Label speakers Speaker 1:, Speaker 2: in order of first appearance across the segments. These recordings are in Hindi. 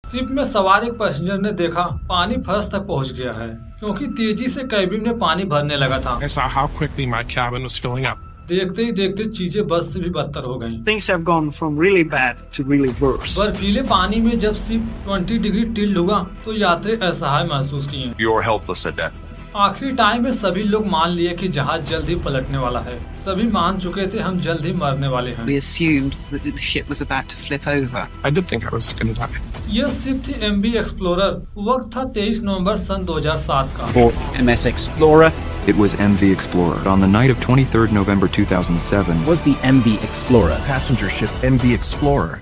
Speaker 1: शिप में सवार एक पैसेंजर ने देखा पानी फर्श तक पहुंच गया है, क्योंकि तेजी से कैबिन में पानी भरने लगा था।
Speaker 2: I saw how quickly my cabin was filling up.
Speaker 1: देखते ही देखते चीजें बस से भी बदतर हो गईं।
Speaker 3: Things have gone from really bad to really worse.
Speaker 1: बर्फीले पानी में जब शिप 20 डिग्री टिल्ड हुआ तो यात्री असहाय महसूस किए।
Speaker 4: You're helpless at that.
Speaker 1: आखिरी टाइम में सभी लोग मान लिए कि जहाज जल्द ही पलटने वाला है। सभी मान चुके थे हम जल्द ही मरने वाले हैं।
Speaker 5: We assumed that the ship was about to flip over.
Speaker 2: I did think I was going to die.
Speaker 1: यह शिप थी MV एक्सप्लोरर। वक्त था 23 नवंबर सन 2007 का।
Speaker 6: For MS Explorer
Speaker 7: It was MV Explorer. On the night of 23rd November 2007,
Speaker 6: was the MV Explorer, passenger ship MV Explorer.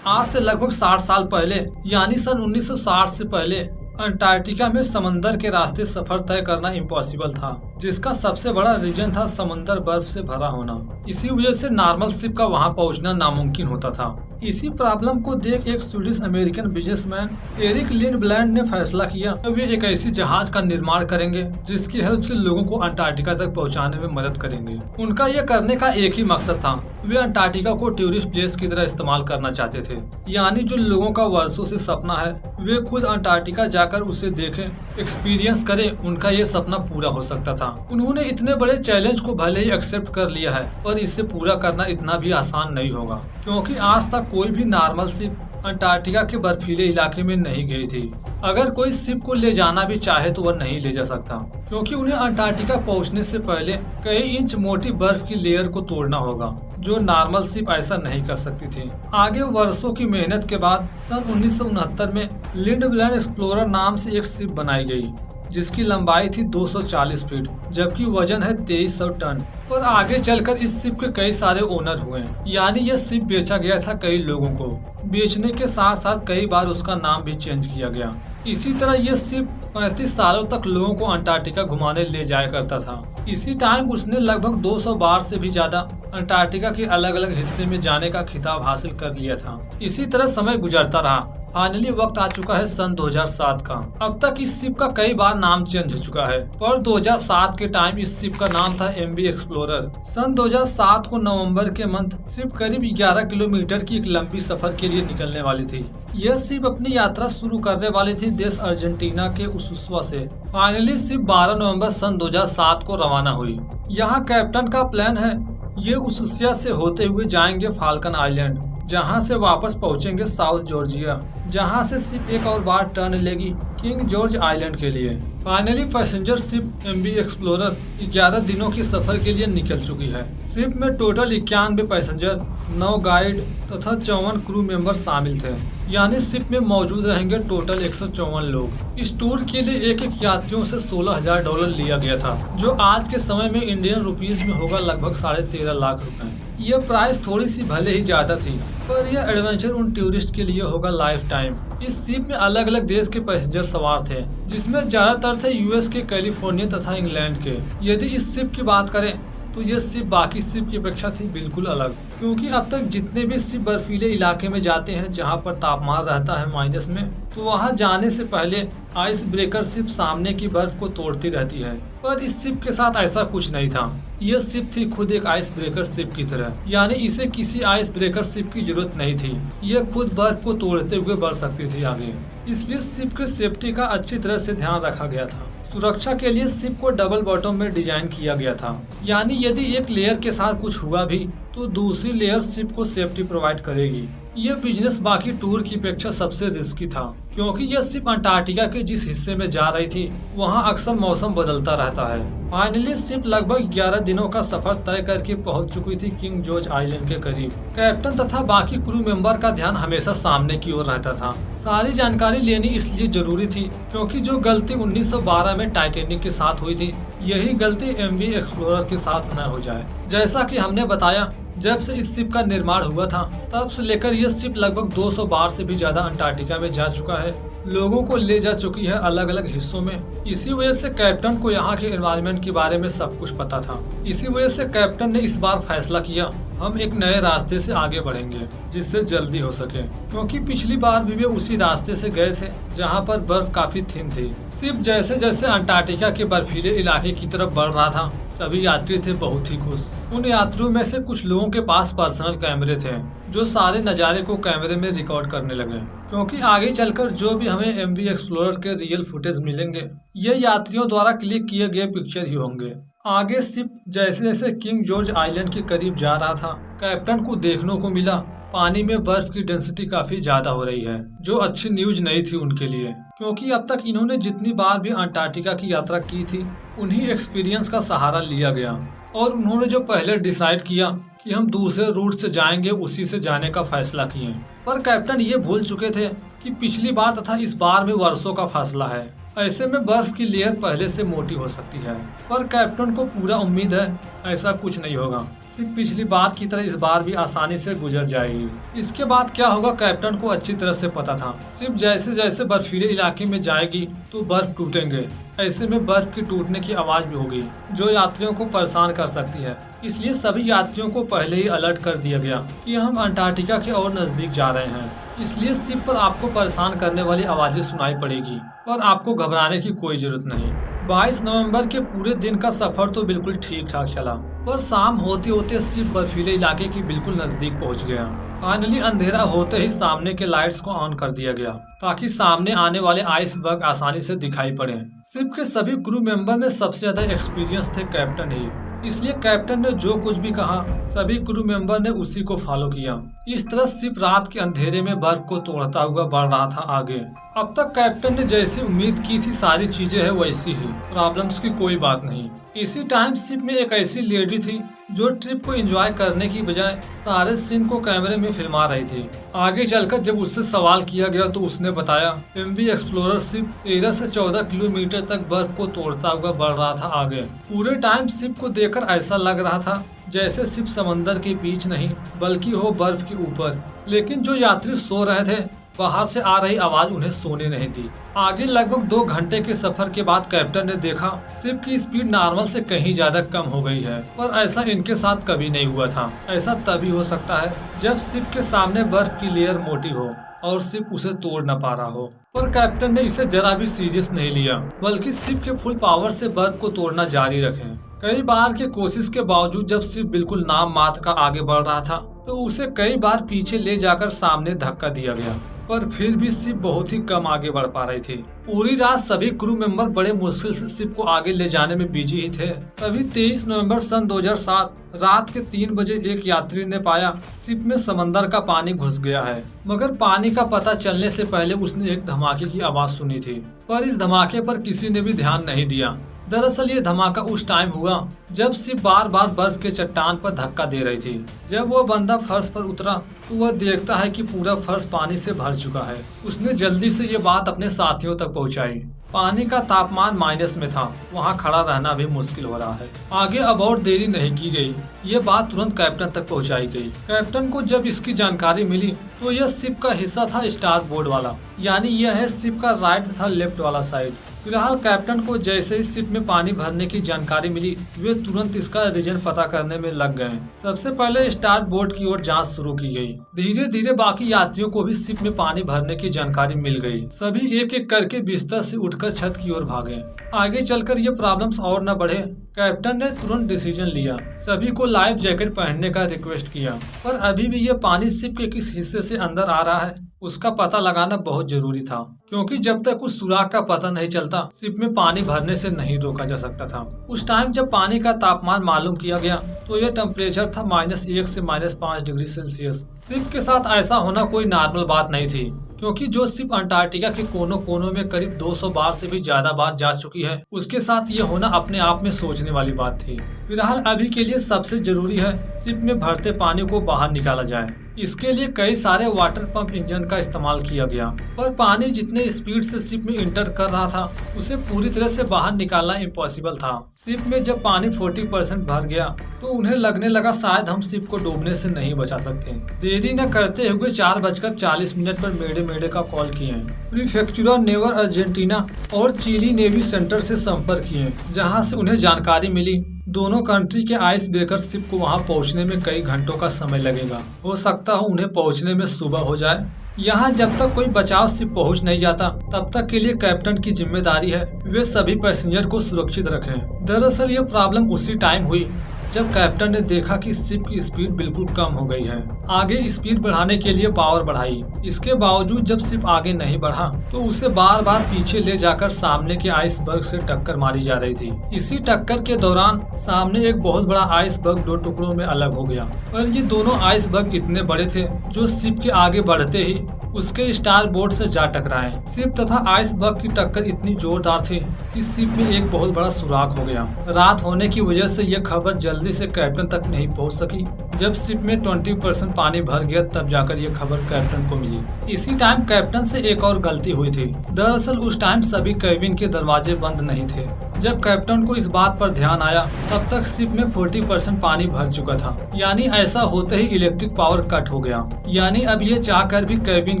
Speaker 1: आज से लगभग 60 साल पहले यानी सन 1960 से पहले अंटार्कटिका में समंदर के रास्ते सफर तय करना इम्पॉसिबल था, जिसका सबसे बड़ा रीजन था समंदर बर्फ से भरा होना। इसी वजह से नॉर्मल शिप का वहां पहुंचना नामुमकिन होता था। इसी प्रॉब्लम को देख एक स्वीडिश अमेरिकन बिजनेसमैन एरिक लिंडब्लैंड ने फैसला किया कि वे एक ऐसी जहाज का निर्माण करेंगे जिसकी हेल्प से लोगों को अंटार्कटिका तक पहुंचाने में मदद करेंगे। उनका यह करने का एक ही मकसद था, वे अंटार्कटिका को टूरिस्ट प्लेस की तरह इस्तेमाल करना चाहते थे। यानी जो लोगों का वर्षों से सपना है वे खुद अंटार्कटिका जाकर उसे देखें, एक्सपीरियंस करें, उनका ये सपना पूरा हो सकता था। उन्होंने इतने बड़े चैलेंज को भले ही एक्सेप्ट कर लिया है, पर इसे पूरा करना इतना भी आसान नहीं होगा, क्योंकि आज तक कोई भी नॉर्मल शिप अंटार्कटिका के बर्फीले इलाके में नहीं गई थी। अगर कोई शिप को ले जाना भी चाहे तो वह नहीं ले जा सकता, क्योंकि उन्हें अंटार्कटिका पहुंचने से पहले कई इंच मोटी बर्फ की लेयर को तोड़ना होगा, जो नॉर्मल शिप ऐसा नहीं कर सकती थी। आगे वर्षों की मेहनत के बाद सन 1969 में लिंडब्लैंड एक्सप्लोरर नाम से एक शिप बनाई गई, जिसकी लंबाई थी 240 फीट, जबकि वजन है 2300 टन। पर आगे चलकर इस शिप के कई सारे ओनर हुए, यानी यह शिप बेचा गया था कई लोगों को। बेचने के साथ साथ कई बार उसका नाम भी चेंज किया गया। इसी तरह यह शिप 35 सालों तक लोगों को अंटार्कटिका घुमाने ले जाया करता था। इसी टाइम उसने लगभग 200 बार से भी ज्यादा अंटार्कटिका के अलग अलग हिस्से में जाने का खिताब हासिल कर लिया था। इसी तरह समय गुजरता रहा। फाइनली वक्त आ चुका है सन 2007 का। अब तक इस शिप का कई बार नाम चेंज हो चुका है, पर 2007 के टाइम इस शिप का नाम था MV एक्सप्लोरर। सन 2007 को नवंबर के मंथ शिप करीब 11 किलोमीटर की एक लंबी सफर के लिए निकलने वाली थी। यह शिप अपनी यात्रा शुरू करने वाली थी देश अर्जेंटीना के उसुस्वा से। फाइनली शिप 12 नवंबर सन 2007 को रवाना हुई। यहाँ कैप्टन का प्लान है ये उसुस्वा से होते हुए जाएंगे फाल्कन आइलैंड, जहां से वापस पहुंचेंगे साउथ जॉर्जिया, जहां से शिप एक और बार टर्न लेगी किंग जॉर्ज आइलैंड के लिए। Finally passenger ship MV explorer 11 दिनों की सफर के लिए निकल चुकी है। शिप में टोटल 91 पैसेंजर, 9 गाइड तथा 54 क्रू मेंबर शामिल थे, यानी शिप में मौजूद रहेंगे टोटल 154 लोग। इस टूर के लिए एक एक यात्रियों से $16,000 लिया गया था, जो आज के समय में इंडियन रुपीज में होगा लगभग 13.5 लाख रुपए। यह प्राइस थोड़ी सी भले ही ज्यादा थी, पर यह एडवेंचर उन टूरिस्ट के लिए होगा लाइफ टाइम। इस शिप में अलग अलग देश के पैसेंजर सवार थे, जिसमें ज्यादातर थे US के, कैलिफोर्निया तथा इंग्लैंड के। यदि इस शिप की बात करें तो यह शिप बाकी शिप की अपेक्षा थी बिल्कुल अलग, क्योंकि अब तक जितने भी शिप बर्फीले इलाके में जाते हैं जहां पर तापमान रहता है माइनस में, तो वहां जाने से पहले आइस ब्रेकर शिप सामने की बर्फ को तोड़ती रहती है। पर इस शिप के साथ ऐसा कुछ नहीं था। यह शिप थी खुद एक आइस ब्रेकर शिप की तरह, यानी इसे किसी आइस ब्रेकर शिप की जरूरत नहीं थी। यह खुद बर्फ को तोड़ते हुए बढ़ सकती थी आगे, इसलिए शिप के सेफ्टी का अच्छी तरह से ध्यान रखा गया था। सुरक्षा के लिए शिप को डबल बॉटम में डिजाइन किया गया था, यानी यदि एक लेयर के साथ कुछ हुआ भी तो दूसरी लेयर शिप को सेफ्टी प्रोवाइड करेगी। यह बिजनेस बाकी टूर की अपेक्षा सबसे रिस्की था, क्योंकि यह शिप अंटार्कटिका के जिस हिस्से में जा रही थी वहां अक्सर मौसम बदलता रहता है। फाइनली शिप लगभग 11 दिनों का सफर तय करके पहुंच चुकी थी किंग जॉर्ज आइलैंड के करीब। कैप्टन तथा बाकी क्रू मेंबर का ध्यान हमेशा सामने की ओर रहता था। सारी जानकारी लेनी इसलिए जरूरी थी क्योंकि जो गलती 1912 में टाइटैनिक के साथ हुई थी, यही गलती MV एक्सप्लोरर के साथ न हो जाए। जैसा कि हमने बताया, जब से इस शिप का निर्माण हुआ था तब से लेकर यह शिप लगभग 200 बार से भी ज्यादा अंटार्कटिका में जा चुका है, लोगों को ले जा चुकी है अलग अलग हिस्सों में। इसी वजह से कैप्टन को यहाँ के एनवायरनमेंट के बारे में सब कुछ पता था। इसी वजह से कैप्टन ने इस बार फैसला किया हम एक नए रास्ते से आगे बढ़ेंगे जिससे जल्दी हो सके, क्योंकि पिछली बार भी वे उसी रास्ते से गए थे जहां पर बर्फ काफी थिन थी। शिप जैसे जैसे अंटार्कटिका के बर्फीले इलाके की तरफ बढ़ रहा था, सभी यात्री थे बहुत ही खुश। उन यात्रियों में से कुछ लोगों के पास पर्सनल कैमरे थे जो सारे नज़ारे को कैमरे में रिकॉर्ड करने लगे, क्योंकि आगे चलकर जो भी हमें MV एक्सप्लोरर के रियल फुटेज मिलेंगे ये यात्रियों द्वारा क्लिक किए गए पिक्चर ही होंगे। आगे शिप जैसे जैसे किंग जॉर्ज आइलैंड के करीब जा रहा था, कैप्टन को देखने को मिला पानी में बर्फ की डेंसिटी काफी ज्यादा हो रही है, जो अच्छी न्यूज नहीं थी उनके लिए, क्योंकि अब तक इन्होंने जितनी बार भी अंटार्कटिका की यात्रा की थी उन्हीं एक्सपीरियंस का सहारा लिया गया और उन्होंने जो पहले डिसाइड किया कि हम दूसरे रूट से जाएंगे उसी से जाने का फैसला किए। पर कैप्टन ये भूल चुके थे कि पिछली बार तथा इस बार में वर्षों का फासला है, ऐसे में बर्फ की लेयर पहले से मोटी हो सकती है। पर कैप्टन को पूरा उम्मीद है ऐसा कुछ नहीं होगा, सिर्फ पिछली बार की तरह इस बार भी आसानी से गुजर जाएगी। इसके बाद क्या होगा कैप्टन को अच्छी तरह से पता था, सिर्फ जैसे जैसे बर्फीले इलाके में जाएगी तो बर्फ टूटेंगे, ऐसे में बर्फ की टूटने की आवाज भी होगी जो यात्रियों को परेशान कर सकती है। इसलिए सभी यात्रियों को पहले ही अलर्ट कर दिया गया कि हम अंटार्कटिका के और नजदीक जा रहे हैं, इसलिए शिप पर आपको परेशान करने वाली आवाजें सुनाई पड़ेगी, पर आपको घबराने की कोई जरूरत नहीं। 22 नवंबर के पूरे दिन का सफर तो बिल्कुल ठीक ठाक चला, पर शाम होते होते शिप बर्फीले इलाके के बिल्कुल नजदीक पहुंच गया। फाइनली अंधेरा होते ही सामने के लाइट्स को ऑन कर दिया गया ताकि सामने आने वाले आइसबर्ग आसानी से दिखाई पड़े। शिप के सभी क्रू मेंबर में सबसे ज्यादा एक्सपीरियंस थे कैप्टन ही, इसलिए कैप्टन ने जो कुछ भी कहा सभी क्रू मेंबर ने उसी को फॉलो किया। इस तरह शिप रात के अंधेरे में बर्फ को तोड़ता हुआ बढ़ रहा था आगे। अब तक कैप्टन ने जैसी उम्मीद की थी सारी चीजें है वैसी ही, प्रॉब्लम्स की कोई बात नहीं। इसी टाइम शिप में एक ऐसी लेडी थी जो ट्रिप को एंजॉय करने की बजाय सारे सीन को कैमरे में फिल्मा रही थी। आगे चलकर जब उससे सवाल किया गया तो उसने बताया MV एक्सप्लोरर शिप 13 से 14 किलोमीटर तक बर्फ को तोड़ता हुआ बढ़ रहा था आगे। पूरे टाइम शिप को देखकर ऐसा लग रहा था जैसे शिप समंदर के बीच नहीं बल्कि हो बर्फ के ऊपर, लेकिन जो यात्री सो रहे थे बाहर से आ रही आवाज उन्हें सोने नहीं दी। आगे लगभग 2 घंटे के सफर के बाद कैप्टन ने देखा शिप की स्पीड नॉर्मल से कहीं ज्यादा कम हो गई है, पर ऐसा इनके साथ कभी नहीं हुआ था। ऐसा तभी हो सकता है जब शिप के सामने बर्फ की लेयर मोटी हो और शिप उसे तोड़ न पा रहा हो। पर कैप्टन ने इसे जरा भी सीरियस नहीं लिया, बल्कि शिप के फुल पावर से बर्फ को तोड़ना जारी रखे। कई बार के कोशिश के बावजूद जब शिप बिल्कुल नाम मात्र का आगे बढ़ रहा था तो उसे कई बार पीछे ले जाकर सामने धक्का दिया गया, पर फिर भी शिप बहुत ही कम आगे बढ़ पा रही थी। पूरी रात सभी क्रू मेंबर बड़े मुश्किल से शिप को आगे ले जाने में बिजी ही थे। तभी 23 नवंबर सन 2007 रात के 3 बजे एक यात्री ने पाया शिप में समंदर का पानी घुस गया है, मगर पानी का पता चलने से पहले उसने एक धमाके की आवाज सुनी थी, पर इस धमाके पर किसी ने भी ध्यान नहीं दिया। दरअसल ये धमाका उस टाइम हुआ जब शिप बार बार बर्फ के चट्टान पर धक्का दे रही थी। जब वो बंदा फर्श पर उतरा तो वह देखता है कि पूरा फर्श पानी से भर चुका है। उसने जल्दी से ये बात अपने साथियों तक पहुंचाई। पानी का तापमान माइनस में था, वहाँ खड़ा रहना भी मुश्किल हो रहा है। आगे अब और देरी नहीं की गई, ये बात तुरंत कैप्टन तक पहुंचाई गई। कैप्टन को जब इसकी जानकारी मिली तो यह शिप का हिस्सा था स्टार बोर्ड वाला, यानी यह है शिप का राइट तथा लेफ्ट वाला साइड। फिलहाल कैप्टन को जैसे ही शिप में पानी भरने की जानकारी मिली वे तुरंत इसका रीजन पता करने में लग गए। सबसे पहले स्टार बोर्ड की ओर जांच शुरू की गई। धीरे धीरे बाकी यात्रियों को भी शिप में पानी भरने की जानकारी मिल गई। सभी एक एक करके बिस्तर से उठकर छत की ओर भागे। आगे चलकर ये प्रॉब्लम्स और न बढ़े, कैप्टन ने तुरंत डिसीजन लिया। सभी को लाइफ जैकेट पहनने का रिक्वेस्ट किया, पर अभी भी ये पानी शिप के किस हिस्से से अंदर आ रहा है उसका पता लगाना बहुत जरूरी था, क्योंकि जब तक उस सुराग का पता नहीं चलता शिप में पानी भरने से नहीं रोका जा सकता था। उस टाइम जब पानी का तापमान मालूम किया गया तो यह टेम्परेचर था -1 से -5 डिग्री सेल्सियस। शिप के साथ ऐसा होना कोई नॉर्मल बात नहीं थी, क्योंकि जो शिप अंटार्कटिका के कोनों कोनों में करीब 200 बार से भी ज्यादा बार जा चुकी है, उसके साथ ये होना अपने आप में सोचने वाली बात थी। फिलहाल अभी के लिए सबसे जरूरी है शिप में भरते पानी को बाहर निकाला जाए। इसके लिए कई सारे वाटर पंप इंजन का इस्तेमाल किया गया, पर पानी जितने स्पीड से शिप में इंटर कर रहा था उसे पूरी तरह से बाहर निकालना इम्पॉसिबल था। शिप में जब पानी 40% भर गया तो उन्हें लगने लगा शायद हम शिप को डूबने से नहीं बचा सकते। देरी न करते हुए 4:40 पर मेडे का कॉल किए। प्रीफेक्चुरा नेवर अर्जेंटीना और चिली नेवी सेंटर से संपर्क किए, जहां से उन्हें जानकारी मिली दोनों कंट्री के आइस ब्रेकर शिप को वहां पहुंचने में कई घंटों का समय लगेगा। हो सकता हो उन्हें पहुंचने में सुबह हो जाए। यहाँ जब तक कोई बचाव शिप पहुंच नहीं जाता तब तक के लिए कैप्टन की जिम्मेदारी है वे सभी पैसेंजर को सुरक्षित रखें। दरअसल ये प्रॉब्लम उसी टाइम हुई जब कैप्टन ने देखा कि शिप की स्पीड बिल्कुल कम हो गई है। आगे स्पीड बढ़ाने के लिए पावर बढ़ाई। इसके बावजूद जब शिप आगे नहीं बढ़ा तो उसे बार बार पीछे ले जाकर सामने के आइसबर्ग से टक्कर मारी जा रही थी। इसी टक्कर के दौरान सामने एक बहुत बड़ा आइसबर्ग 2 टुकड़ों में अलग हो गया और ये दोनों आइसबर्ग इतने बड़े थे जो शिप के आगे बढ़ते ही उसके स्टार बोर्ड से जा टकराए। शिप तथा आइसबर्ग की टक्कर इतनी जोरदार थी कि शिप में एक बहुत बड़ा सुराख हो गया। रात होने की वजह से यह खबर जल्दी से कैप्टन तक नहीं पहुंच सकी। जब शिप में 20% पानी भर गया तब जाकर यह खबर कैप्टन को मिली। इसी टाइम कैप्टन से एक और गलती हुई थी। दरअसल उस टाइम सभी कैबिन के दरवाजे बंद नहीं थे। जब कैप्टन को इस बात पर ध्यान आया तब तक शिप में 40% पानी भर चुका था। यानी ऐसा होते ही इलेक्ट्रिक पावर कट हो गया। यानी अब ये चाहकर भी कैबिन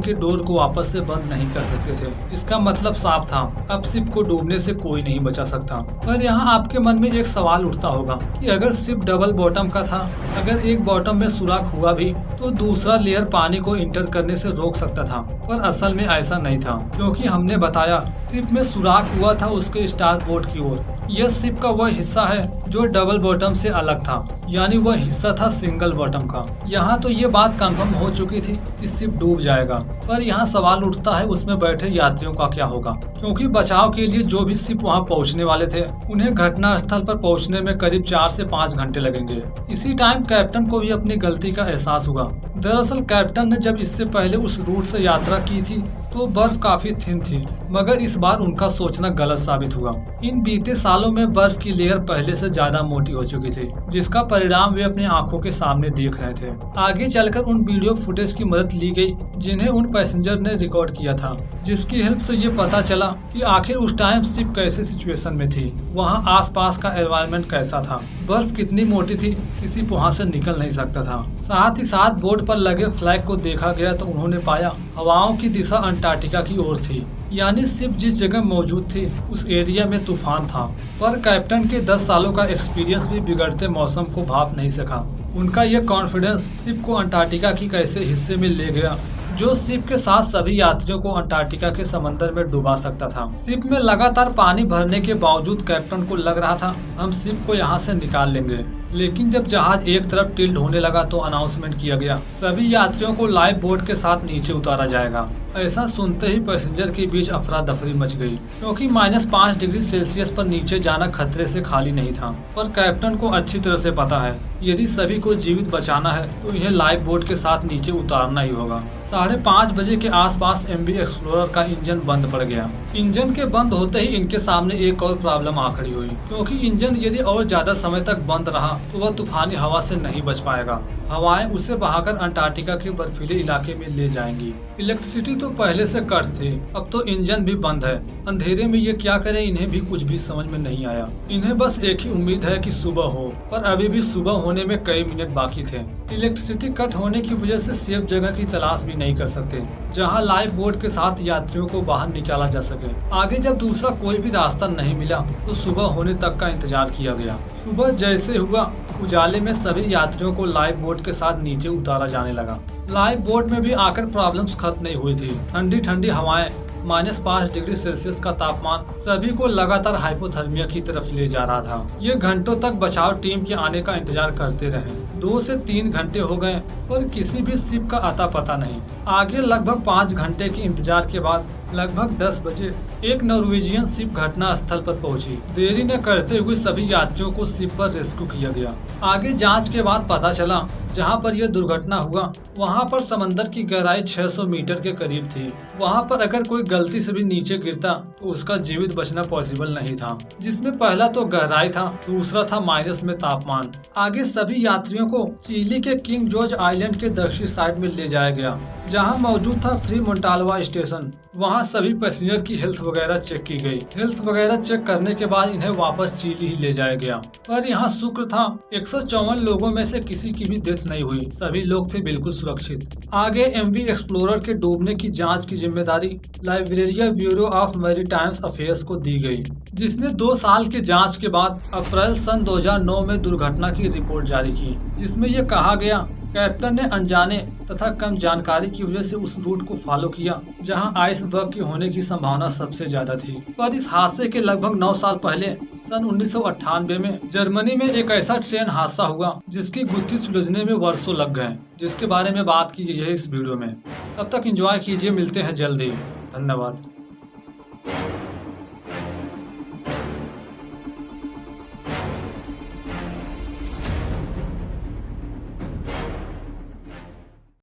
Speaker 1: के डोर को वापस से बंद नहीं कर सकते थे। इसका मतलब साफ था, अब शिप को डूबने से कोई नहीं बचा सकता। पर यहाँ आपके मन में एक सवाल उठता होगा कि अगर शिप डबल बॉटम का था, अगर एक बॉटम में सुराख हुआ भी तो दूसरा लेयर पानी को इंटर करने से रोक सकता था। पर असल में ऐसा नहीं था, क्योंकि हमने बताया शिप में सुराख हुआ था उसके स्टार बोर्ड की ओर। यह शिप का वह हिस्सा है जो डबल बॉटम से अलग था, यानी वह हिस्सा था सिंगल बॉटम का। यहाँ तो ये बात कंफर्म हो चुकी थी कि शिप डूब जाएगा। पर यहाँ सवाल उठता है उसमें बैठे यात्रियों का क्या होगा, क्योंकि बचाव के लिए जो भी शिप वहाँ पहुँचने वाले थे उन्हें घटना स्थल पर पहुँचने में करीब 4 से 5 घंटे लगेंगे। इसी टाइम कैप्टन को भी अपनी गलती का एहसास हुआ। दरअसल कैप्टन ने जब इससे पहले उस रूट से यात्रा की थी तो बर्फ काफी थिन थी, मगर इस बार उनका सोचना गलत साबित हुआ। इन बीते सालों में बर्फ की लेयर पहले से ज्यादा मोटी हो चुकी थी, जिसका परिणाम वे अपनी आंखों के सामने देख रहे थे। आगे चलकर उन वीडियो फुटेज की मदद ली गई जिन्हें उन पैसेंजर ने रिकॉर्ड किया था, जिसकी हेल्प से ये पता चला कि आखिर उस टाइम शिप कैसे सिचुएशन में थी, वहाँ आसपास का एनवायरनमेंट कैसा था, बर्फ कितनी मोटी थी कि शिप वहाँ से निकल नहीं सकता था। साथ ही साथ बोर्ड पर लगे फ्लैग को देखा गया तो उन्होंने पाया हवाओं की दिशा अंटार्कटिका की ओर थी, यानी शिप जिस जगह मौजूद थी उस एरिया में तूफान था। पर कैप्टन के 10 सालों का एक्सपीरियंस भी बिगड़ते मौसम को भाप नहीं सका। उनका यह कॉन्फिडेंस शिप को अंटार्कटिका की कैसे हिस्से में ले गया जो शिप के साथ सभी यात्रियों को अंटार्कटिका के समंदर में डुबा सकता था। शिप में लगातार पानी भरने के बावजूद कैप्टन को लग रहा था हम शिप को यहाँ से निकाल लेंगे, लेकिन जब जहाज एक तरफ टिल्ट होने लगा तो अनाउंसमेंट किया गया सभी यात्रियों को लाइफ बोट के साथ नीचे उतारा जाएगा। ऐसा सुनते ही पैसेंजर के बीच अफरा दफरी मच गई, क्योंकि -5 डिग्री सेल्सियस पर नीचे जाना खतरे से खाली नहीं था। पर कैप्टन को अच्छी तरह से पता है यदि सभी को जीवित बचाना है तो इन्हें लाइफ बोट के साथ नीचे उतारना ही होगा। 5:30 बजे के आसपास MV एक्सप्लोरर का इंजन बंद पड़ गया। इंजन के बंद होते ही इनके सामने एक और प्रॉब्लम आ खड़ी हुई, क्योंकि इंजन यदि और ज्यादा समय तक बंद रहा तो वह तूफानी हवा से नहीं बच पाएगा। हवाएं उसे बहाकर अंटार्कटिका के बर्फीले इलाके में ले जाएंगी। इलेक्ट्रिसिटी तो पहले से कट थी, अब तो इंजन भी बंद है। अंधेरे में ये क्या करे इन्हें भी कुछ भी समझ में नहीं आया। इन्हें बस एक ही उम्मीद है कि सुबह हो, पर अभी भी सुबह होने में कई मिनट बाकी थे। इलेक्ट्रिसिटी कट होने की वजह से सेफ जगह की तलाश भी नहीं कर सकते जहां लाइफ बोट के साथ यात्रियों को बाहर निकाला जा सके। आगे जब दूसरा कोई भी रास्ता नहीं मिला तो सुबह होने तक का इंतजार किया गया। सुबह जैसे हुआ उजाले में सभी यात्रियों को लाइफ बोट के साथ नीचे उतारा जाने लगा। लाइफ बोट में भी आकर प्रॉब्लम्स खत्म नहीं हुई थी। ठंडी ठंडी हवाएं, -5 डिग्री सेल्सियस का तापमान सभी को लगातार हाइपोथर्मिया की तरफ ले जा रहा था। ये घंटों तक बचाव टीम के आने का इंतजार करते रहे। 2 से 3 घंटे हो गए पर किसी भी शिप का अता पता नहीं। आगे लगभग 5 घंटे के इंतजार के बाद लगभग 10 बजे एक नॉर्वेजियन शिप घटना स्थल पर पहुंची। देरी न करते हुए सभी यात्रियों को शिप पर रेस्क्यू किया गया। आगे जांच के बाद पता चला जहां पर यह दुर्घटना हुआ वहां पर समंदर की गहराई 600 मीटर के करीब थी। वहां पर अगर कोई गलती से भी नीचे गिरता तो उसका जीवित बचना पॉसिबल नहीं था, जिसमें पहला तो गहराई था, दूसरा था माइनस में तापमान। आगे सभी यात्रियों को चिली के किंग जॉर्ज आइलैंड के दक्षिण साइड में ले जाया गया जहां मौजूद था फ्री मोंटालवा स्टेशन। वहां सभी पैसेंजर की हेल्थ वगैरह चेक की गई। हेल्थ वगैरह चेक करने के बाद इन्हें वापस चिली ही ले जाया गया। पर यहाँ शुक्र था 154 लोगों में से किसी की भी डेथ नहीं हुई, सभी लोग थे बिल्कुल सुरक्षित। आगे एमवी एक्सप्लोरर के डूबने की जांच की जिम्मेदारी लाइब्रेरिया ब्यूरो ऑफ मैरीटाइम्स अफेयर्स को दी गई, जिसने 2 साल की जांच के बाद अप्रैल सन 2009 में दुर्घटना की रिपोर्ट जारी की, जिसमें यह कहा गया कैप्टन ने अनजाने तथा कम जानकारी की वजह से उस रूट को फॉलो किया जहां आइसबर्ग के होने की संभावना सबसे ज्यादा थी। पर इस हादसे के लगभग 9 साल पहले सन 1998 में जर्मनी में एक ऐसा ट्रेन हादसा हुआ जिसकी गुत्थी सुलझने में वर्षों लग गए, जिसके बारे में बात की गई है इस वीडियो में। तब तक एंजॉय कीजिए, मिलते हैं जल्दी। धन्यवाद।